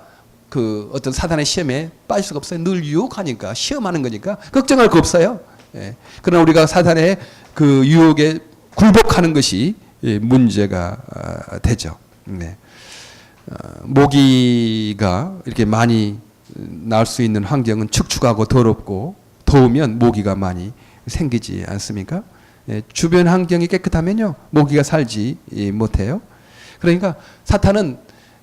그 어떤 사탄의 시험에 빠질 수가 없어요. 늘 유혹하니까, 시험하는 거니까 걱정할 거 없어요. 그러나 우리가 사탄의 그 유혹에 굴복하는 것이 문제가 되죠. 모기가 이렇게 많이 날 수 있는 환경은 축축하고 더럽고 더우면 모기가 많이 생기지 않습니까? 주변 환경이 깨끗하면요, 모기가 살지 못해요. 그러니까 사탄은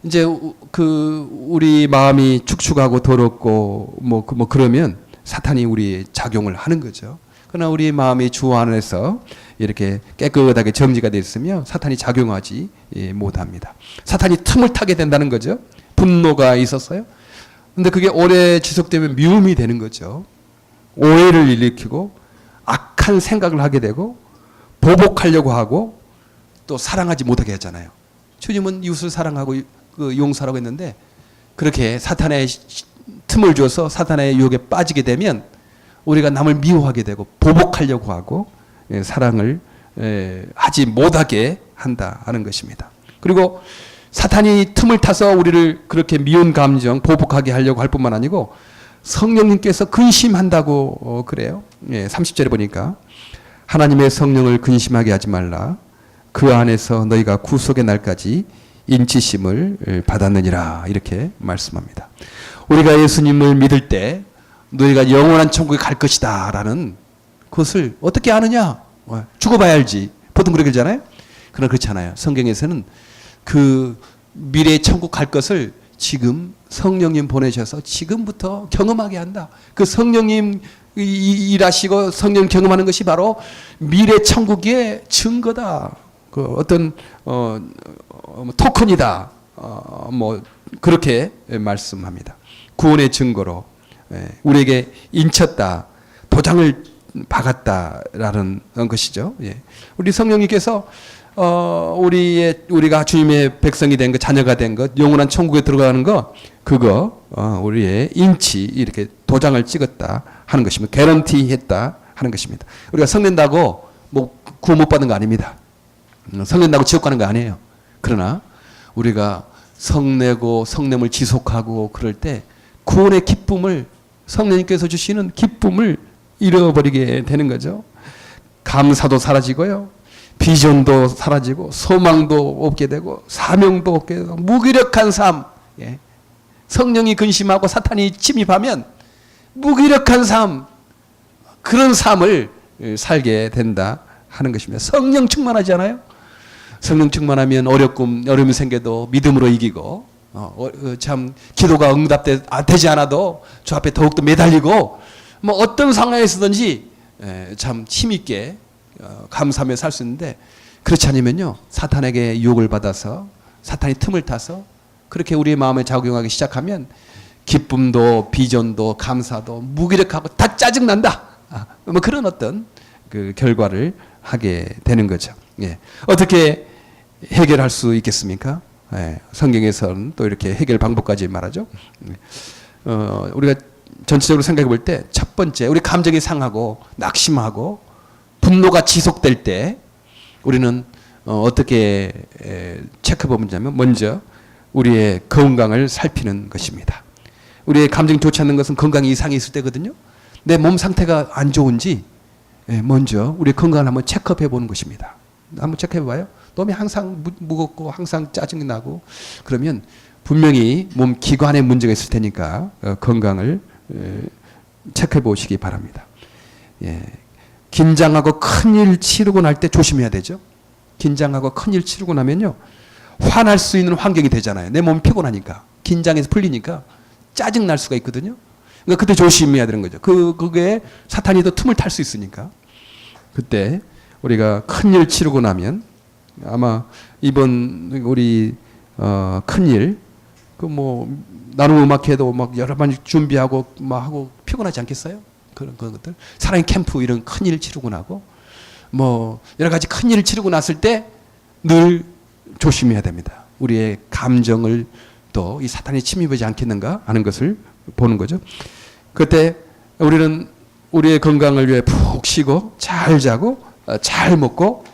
이제 그 우리 마음이 축축하고 더럽고 뭐 그러면 사탄이 우리 작용을 하는 거죠. 그러나 우리 마음이 주 안에서 이렇게 깨끗하게 정지가 되어 있으면 사탄이 작용하지 못합니다. 사탄이 틈을 타게 된다는 거죠. 분노가 있었어요. 근데 그게 오래 지속되면 미움이 되는 거죠. 오해를 일으키고 악한 생각을 하게 되고 보복하려고 하고 또 사랑하지 못하게 했잖아요. 주님은 이웃을 사랑하고 그 용서하라고 했는데 그렇게 사탄의 틈을 줘서 사탄의 유혹에 빠지게 되면 우리가 남을 미워하게 되고 보복하려고 하고 사랑을 하지 못하게 한다 하는 것입니다. 그리고 사탄이 틈을 타서 우리를 그렇게 미운 감정 보복하게 하려고 할 뿐만 아니고 성령님께서 근심한다고 그래요. 30절에 보니까 하나님의 성령을 근심하게 하지 말라. 그 안에서 너희가 구속의 날까지 인치심을 받았느니라. 이렇게 말씀합니다. 우리가 예수님을 믿을 때 너희가 영원한 천국에 갈 것이다 라는 그것을 어떻게 아느냐? 죽어봐야 알지. 보통 그렇게 그러잖아요. 그러나 그렇지 않아요. 성경에서는 그 미래의 천국 갈 것을 지금 성령님 보내셔서 지금부터 경험하게 한다. 그 성령님 일하시고 성령 경험하는 것이 바로 미래 천국의 증거다. 그 어떤 토큰이다. 뭐 그렇게 말씀합니다. 구원의 증거로 우리에게 인쳤다, 도장을 박았다라는 것이죠. 우리 성령님께서 우리가 주님의 백성이 된 것, 자녀가 된 것, 영원한 천국에 들어가는 것, 그거 우리의 인치 이렇게 도장을 찍었다 하는 것입니다. 개런티했다 하는 것입니다. 우리가 성낸다고 뭐 구원 못 받는 거 아닙니다. 성낸다고 지옥 가는 거 아니에요. 그러나 우리가 성내고 성냄을 지속하고 그럴 때 구원의 기쁨을 성령님께서 주시는 기쁨을 잃어버리게 되는 거죠. 감사도 사라지고요. 비전도 사라지고 소망도 없게 되고 사명도 없게 되고 무기력한 삶. 성령이 근심하고 사탄이 침입하면 무기력한 삶, 그런 삶을 살게 된다 하는 것입니다. 성령 충만하지 않아요? 성령 충만하면 어려움이 생겨도 믿음으로 이기고 참 기도가 응답되지 않아도 주 앞에 더욱더 매달리고 뭐 어떤 상황에서든지 참 힘있게 감사하며 살 수 있는데 그렇지 않으면요, 사탄에게 유혹을 받아서 사탄이 틈을 타서 그렇게 우리의 마음에 작용하기 시작하면 기쁨도 비전도 감사도 무기력하고 다 짜증난다. 뭐 그런 어떤 그 결과를 하게 되는 거죠. 예. 어떻게 해결할 수 있겠습니까? 예. 성경에서는 또 이렇게 해결 방법까지 말하죠. 우리가 전체적으로 생각해 볼 때 첫 번째, 우리 감정이 상하고 낙심하고 분노가 지속될 때 우리는 어떻게 체크해 보자면 먼저 우리의 건강을 살피는 것입니다. 우리의 감정이 좋지 않는 것은 건강에 이상이 있을 때거든요. 내 몸 상태가 안 좋은지 먼저 우리 건강을 한번 체크해 보는 것입니다. 한번 체크해 봐요. 몸이 항상 무겁고 항상 짜증이 나고 그러면 분명히 몸 기관에 문제가 있을 테니까 건강을 체크해 보시기 바랍니다. 예. 긴장하고 큰일 치르고 날 때 조심해야 되죠. 긴장하고 큰일 치르고 나면요, 화날 수 있는 환경이 되잖아요. 내 몸이 피곤하니까, 긴장해서 풀리니까 짜증 날 수가 있거든요. 그러니까 그때 조심해야 되는 거죠. 그게 사탄이 더 틈을 탈 수 있으니까. 그때 우리가 큰일 치르고 나면 아마 이번 우리 큰일 그 뭐 나눔 음악회도 막 여러 번 준비하고 막 하고 피곤하지 않겠어요? 그런 것들, 사랑의 캠프 이런 큰일 치르고 나고 뭐 여러 가지 큰일을 치르고 났을 때 늘 조심해야 됩니다. 우리의 감정을 또 이 사탄이 침입하지 않겠는가 하는 것을 보는 거죠. 그때 우리는 우리의 건강을 위해 푹 쉬고 잘 자고 잘 먹고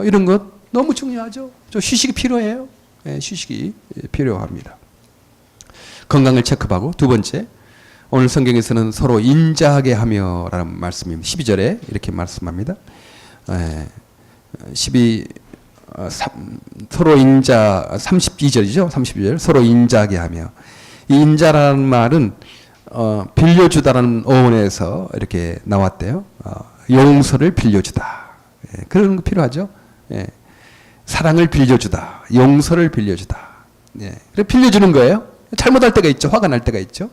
이런 것 너무 중요하죠. 좀 휴식이 필요해요. 네, 휴식이 필요합니다. 건강을 체크하고 두 번째, 오늘 성경에서는 서로 인자하게 하며라는 말씀입니다. 12절에 이렇게 말씀합니다. 서로 인자 32절이죠. 32절 서로 인자하게 하며, 이 인자라는 말은 빌려주다라는 어원에서 이렇게 나왔대요. 용서를 빌려주다. 그런 거 필요하죠. 사랑을 빌려주다, 용서를 빌려주다. 그래 빌려주는 거예요. 잘못할 때가 있죠. 화가 날 때가 있죠.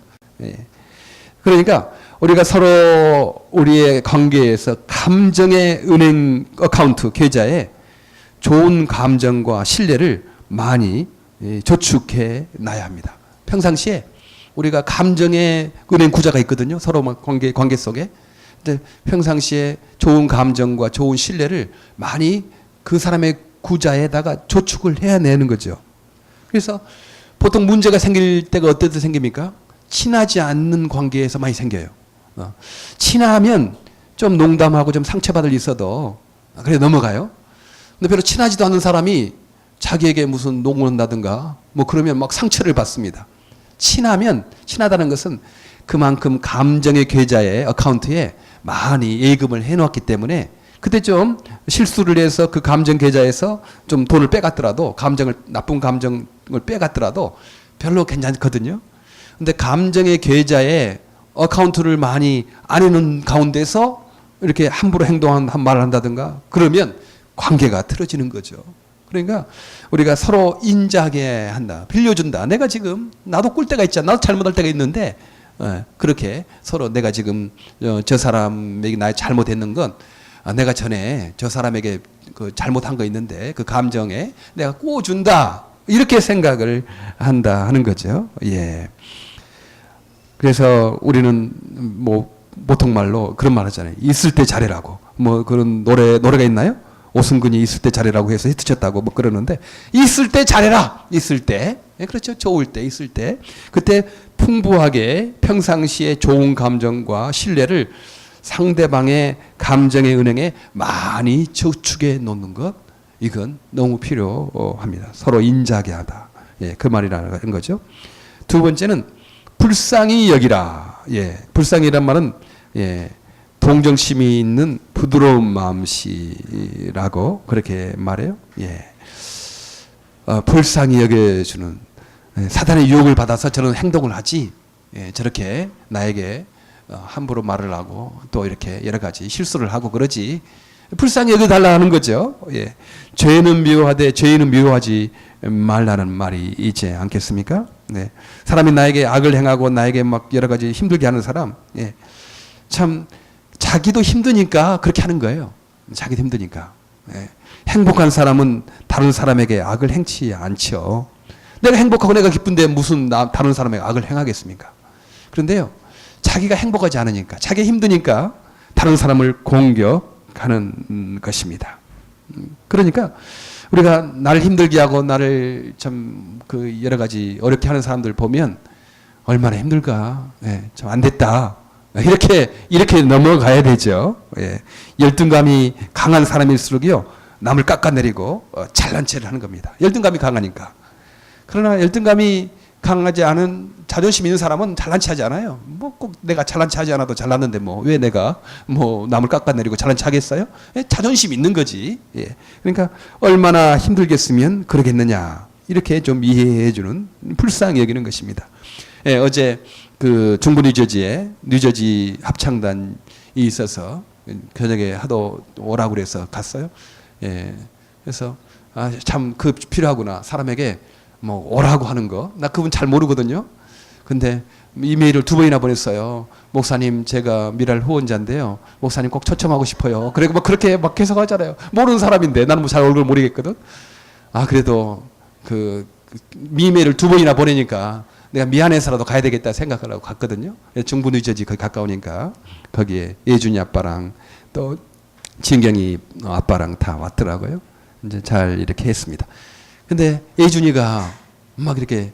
그러니까 우리가 서로 우리의 관계에서 감정의 은행 어카운트 계좌에 좋은 감정과 신뢰를 많이 저축해 놔야 합니다. 평상시에 우리가 감정의 은행 구자가 있거든요. 서로 관계 속에. 근데 평상시에 좋은 감정과 좋은 신뢰를 많이 그 사람의 구자에다가 저축을 해야 내는 거죠. 그래서 보통 문제가 생길 때가 어떨 때 생깁니까? 친하지 않는 관계에서 많이 생겨요. 친하면 좀 농담하고 좀 상처받을 일 있어도 그래 넘어가요. 근데 별로 친하지도 않은 사람이 자기에게 무슨 농을 한다든가 뭐 그러면 막 상처를 받습니다. 친하다는 것은 그만큼 감정의 계좌에 어카운트에 많이 예금을 해놓았기 때문에 그때 좀 실수를 해서 그 감정 계좌에서 좀 돈을 빼갔더라도 나쁜 감정을 빼갔더라도 별로 괜찮거든요. 근데 감정의 계좌에 어카운트를 많이 안 해놓은 가운데서 이렇게 함부로 말을 한다든가 그러면 관계가 틀어지는 거죠. 그러니까 우리가 서로 인자하게 한다. 빌려준다. 내가 지금 나도 꿀 때가 있잖아. 나도 잘못할 때가 있는데 그렇게 서로 내가 지금 저 사람에게 나의 잘못했는 건 내가 전에 저 사람에게 그 잘못한 거 있는데 그 감정에 내가 꾸어준다. 이렇게 생각을 한다 하는 거죠. 예. 그래서 우리는 뭐 보통 말로 그런 말 하잖아요. 있을 때 잘해라고. 뭐 그런 노래가 있나요? 오승근이 있을 때 잘해라고 해서 히트쳤다고 뭐 그러는데 있을 때 잘해라. 있을 때. 예, 그렇죠. 좋을 때 있을 때. 그때 풍부하게 평상시에 좋은 감정과 신뢰를 상대방의 감정의 은행에 많이 저축해 놓는 것, 이건 너무 필요합니다. 서로 인자하게 하다. 예, 그 말이라는 거죠. 두 번째는 불쌍히 여기라. 예, 불쌍히란 말은 동정심이 있는 부드러운 마음씨라고 그렇게 말해요. 예, 불쌍히 여겨주는, 사단의 유혹을 받아서 저런 행동을 하지, 저렇게 나에게 함부로 말을 하고 또 이렇게 여러 가지 실수를 하고 그러지 불쌍히 여겨달라 하는 거죠. 예. 죄는 미워하되 죄인은 미워하지 말라는 말이 있지 않겠습니까? 네. 사람이 나에게 악을 행하고 나에게 막 여러 가지 힘들게 하는 사람, 참 자기도 힘드니까 그렇게 하는 거예요. 자기도 힘드니까. 예. 행복한 사람은 다른 사람에게 악을 행치 않죠. 내가 행복하고 내가 기쁜데 무슨 다른 사람에게 악을 행하겠습니까? 그런데요, 자기가 행복하지 않으니까, 자기가 힘드니까 다른 사람을 공격하는 것입니다. 그러니까 우리가 나를 힘들게 하고 나를 참 그 여러 가지 어렵게 하는 사람들 보면 얼마나 힘들까, 예, 참 안 됐다, 이렇게 넘어가야 되죠. 예. 열등감이 강한 사람일수록요 남을 깎아내리고 잘난 체를 하는 겁니다. 열등감이 강하니까. 그러나 열등감이 강하지 않은 자존심 있는 사람은 잘난 체 하지 않아요. 뭐 꼭 내가 잘난 체 하지 않아도 잘났는데 뭐 왜 내가 뭐 남을 깎아내리고 잘난 체 하겠어요? 예, 자존심 있는 거지. 예. 그러니까 얼마나 힘들겠으면 그러겠느냐, 이렇게 좀 이해해 주는, 불쌍히 여기는 것입니다. 예, 어제 그 중부 뉴저지 합창단이 있어서 저녁에 하도 오라고 그래서 갔어요. 예. 그래서 참 그 필요하구나. 사람에게 뭐 오라고 하는 거. 나 그분 잘 모르거든요. 근데 이메일을 2번이나 보냈어요. 목사님, 제가 미랄 후원자인데요. 목사님 꼭 초청하고 싶어요. 그리고 막 그렇게 막 계속 하잖아요. 모르는 사람인데 나는 뭐 잘 얼굴 모르겠거든. 그래도 그 이메일을 2번이나 보내니까 내가 미안해서라도 가야 되겠다 생각하려고 갔거든요. 중부 뉴저지 거기 가까우니까 거기에 예준이 아빠랑 또 진경이 아빠랑 다 왔더라고요. 이제 잘 이렇게 했습니다. 근데 예준이가 막 이렇게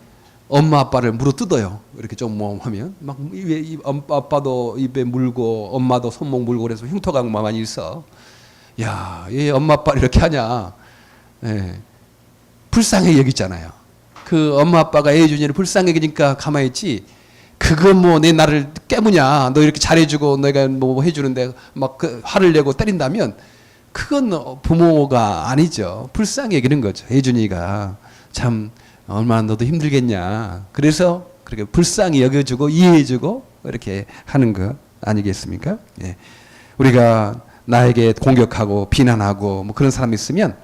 엄마 아빠를 물어 뜯어요. 이렇게 좀 뭐 하면 막 아빠도 입에 물고 엄마도 손목 물고 그래서 흉터가 많이 있어. 야, 얘 엄마 아빠를 이렇게 하냐? 예. 불쌍해 여기잖아요. 그 엄마 아빠가 예준이를 불쌍해 여기니까 가만히 있지. 그거 뭐 내 나를 깨무냐? 너 이렇게 잘해주고 내가 뭐 해주는데 막 그 화를 내고 때린다면 그건 부모가 아니죠. 불쌍히 여기는 거죠. 예준이가 참 얼마나 너도 힘들겠냐. 그래서 그렇게 불쌍히 여겨주고 이해해주고 이렇게 하는 것 아니겠습니까? 예. 우리가 나에게 공격하고 비난하고 뭐 그런 사람이 있으면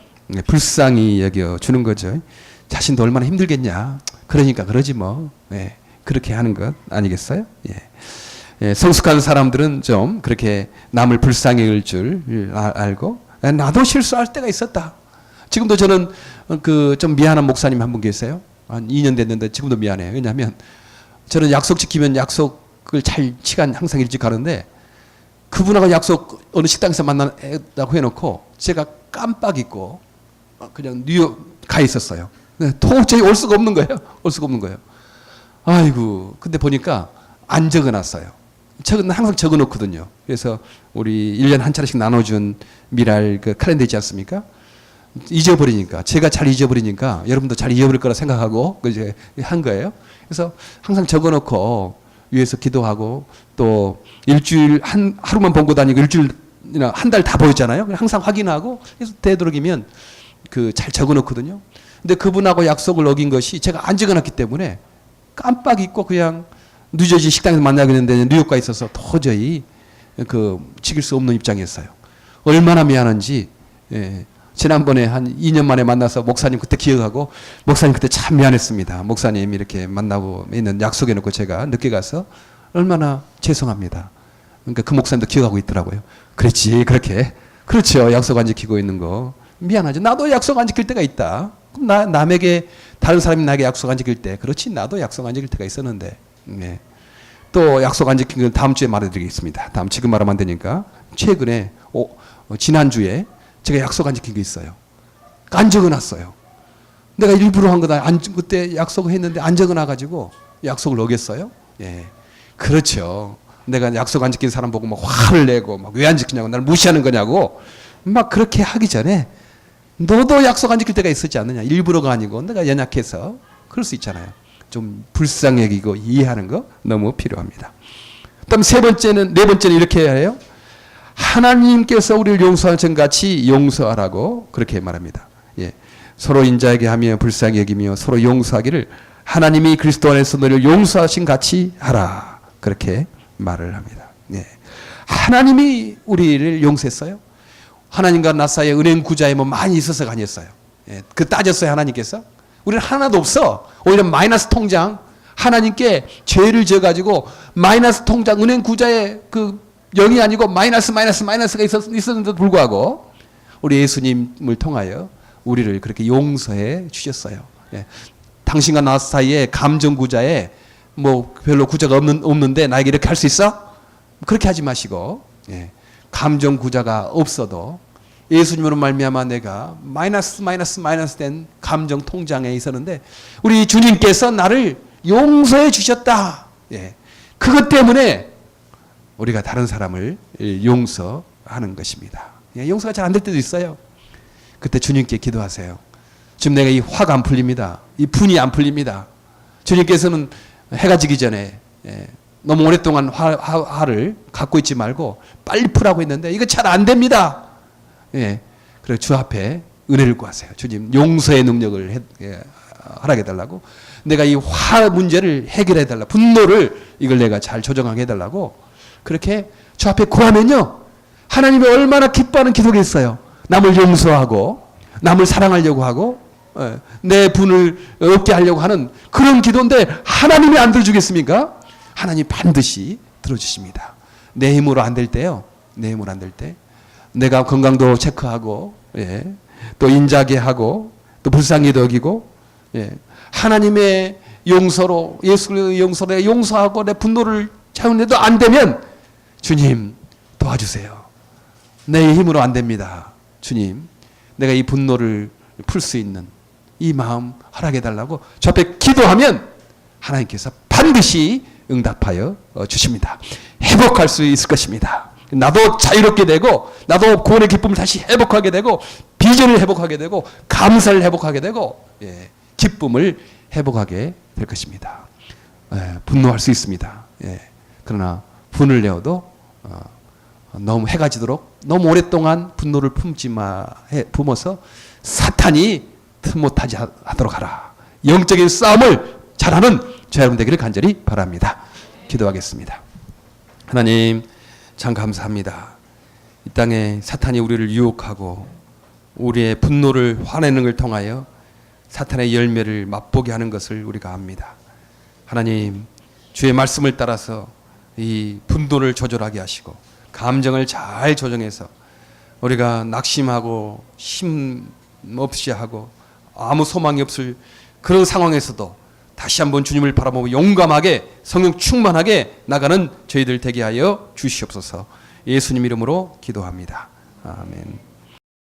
불쌍히 여겨주는 거죠. 자신도 얼마나 힘들겠냐. 그러니까 그러지 뭐. 예. 그렇게 하는 것 아니겠어요? 예. 예, 성숙한 사람들은 좀 그렇게 남을 불쌍히 여길 줄 알고, 나도 실수할 때가 있었다. 지금도 저는 그 좀 미안한 목사님 한 분 계세요. 한 2년 됐는데 지금도 미안해요. 왜냐하면 저는 약속 지키면 약속을 잘 시간 항상 일찍 가는데 그분하고 약속 어느 식당에서 만나다고 해놓고 제가 깜빡 잊고 그냥 뉴욕 가 있었어요. 도저히 올 수가 없는 거예요. 올 수가 없는 거예요. 아이고, 근데 보니까 안 적어놨어요. 항상 적어놓거든요. 그래서 우리 1년 한 차례씩 나눠준 미랄 그 칼렌더 있지 않습니까? 잊어버리니까, 제가 잘 잊어버리니까 여러분도 잘 잊어버릴 거라 생각하고 이제 한 거예요. 그래서 항상 적어놓고 위에서 기도하고 또 일주일 하루만 본 것도 아니고 일주일이나 한 달 다 보였잖아요. 항상 확인하고 그래서 되도록이면 그 잘 적어놓거든요. 근데 그분하고 약속을 어긴 것이 제가 안 적어놨기 때문에 깜빡 잊고 그냥 뉴저지 식당에서 만나게 했는데 뉴욕 가 있어서 도저히 그 지킬 수 없는 입장이었어요. 얼마나 미안한지. 예. 지난번에 한 2년 만에 만나서 목사님 그때 기억하고 목사님 그때 참 미안했습니다. 목사님 이렇게 만나고 있는 약속해 놓고 제가 늦게 가서 얼마나 죄송합니다. 그러니까 그 목사님도 기억하고 있더라고요. 그렇지, 그렇게. 그렇죠. 약속 안 지키고 있는 거. 미안하죠. 나도 약속 안 지킬 때가 있다. 그럼 남에게 다른 사람이 나에게 약속 안 지킬 때, 그렇지, 나도 약속 안 지킬 때가 있었는데. 네. 또 약속 안 지킨 건 다음 주에 말해드리겠습니다. 지금 말하면 안 되니까. 최근에 지난주에 제가 약속 안 지킨 게 있어요. 안 적어놨어요. 내가 일부러 한 거다. 그때 약속을 했는데 안 적어놔가지고 약속을 어겼어요. 예, 그렇죠. 내가 약속 안 지킨 사람 보고 막 화를 내고 막 왜 안 지키냐고 나를 무시하는 거냐고 막 그렇게 하기 전에 너도 약속 안 지킬 때가 있었지 않느냐. 일부러가 아니고 내가 연약해서 그럴 수 있잖아요. 좀 불쌍히 여기고 이해하는 거 너무 필요합니다. 그다음 네 번째는 이렇게 해야 해요. 하나님께서 우리를 용서하는 것 같이 용서하라고 그렇게 말합니다. 예. 서로 인자하게 하며 불쌍히 여기며 서로 용서하기를 하나님이 그리스도 안에서 너를 용서하신 같이 하라. 그렇게 말을 합니다. 예. 하나님이 우리를 용서했어요. 하나님과 나 사이에 은행 구자에 뭐 많이 있어서가 아니었어요. 예. 그 따졌어요, 하나님께서. 우리는 하나도 없어. 오히려 마이너스 통장. 하나님께 죄를 져가지고 마이너스 통장, 은행 구자에 그 0이 아니고 마이너스가 있었는데도 불구하고 우리 예수님을 통하여 우리를 그렇게 용서해 주셨어요. 예. 당신과 나 사이에 감정구자에 뭐 별로 구자가 없는데 나에게 이렇게 할 수 있어? 그렇게 하지 마시고, 예. 감정구자가 없어도 예수님으로 말미암아 내가 마이너스 된 감정 통장에 있었는데 우리 주님께서 나를 용서해 주셨다. 예. 그것 때문에 우리가 다른 사람을 용서하는 것입니다. 예. 용서가 잘 안 될 때도 있어요. 그때 주님께 기도하세요. 지금 내가 이 화가 안 풀립니다. 이 분이 안 풀립니다. 주님께서는 해가 지기 전에, 예. 너무 오랫동안 화를 갖고 있지 말고 빨리 풀라고 했는데 이거 잘 안 됩니다. 예. 그래서 주 앞에 은혜를 구하세요. 주님, 용서의 능력을 허락해 달라고. 내가 이 화 문제를 해결해 달라. 분노를 이걸 내가 잘 조정하게 해 달라고. 그렇게 주 앞에 구하면요. 하나님이 얼마나 기뻐하는 기도겠어요. 남을 용서하고 남을 사랑하려고 하고 내 분을 없게 하려고 하는 그런 기도인데 하나님이 안 들어주겠습니까? 하나님 반드시 들어주십니다. 내 힘으로 안 될 때요. 내 힘으로 안 될 때 내가 건강도 체크하고, 예. 또 인자하게 하고, 또 불쌍히도 여기고, 예. 하나님의 용서로, 예수의 용서로 내가 용서하고 내 분노를 채우는데도 안 되면 주님 도와주세요. 내 힘으로 안 됩니다. 주님, 내가 이 분노를 풀 수 있는 이 마음 허락해 달라고 저 앞에 기도하면 하나님께서 반드시 응답하여 주십니다. 회복할 수 있을 것입니다. 나도 자유롭게 되고 나도 구원의 기쁨을 다시 회복하게 되고 비전을 회복하게 되고 감사를 회복하게 되고, 예, 기쁨을 회복하게 될 것입니다. 예, 분노할 수 있습니다. 예, 그러나 분을 내어도 너무 해가 지도록 너무 오랫동안 분노를 품어서 사탄이 틈못하지 하도록 하라. 영적인 싸움을 잘하는 저 여러분 되기를 간절히 바랍니다. 기도하겠습니다. 하나님 참 감사합니다. 이 땅에 사탄이 우리를 유혹하고 우리의 분노를 화내는 걸 통하여 사탄의 열매를 맛보게 하는 것을 우리가 압니다. 하나님, 주의 말씀을 따라서 이 분노를 조절하게 하시고 감정을 잘 조정해서 우리가 낙심하고 힘 없이 하고 아무 소망이 없을 그런 상황에서도 다시 한번 주님을 바라보고 용감하게 성령 충만하게 나가는 저희들 되게 하여 주시옵소서. 예수님 이름으로 기도합니다. 아멘.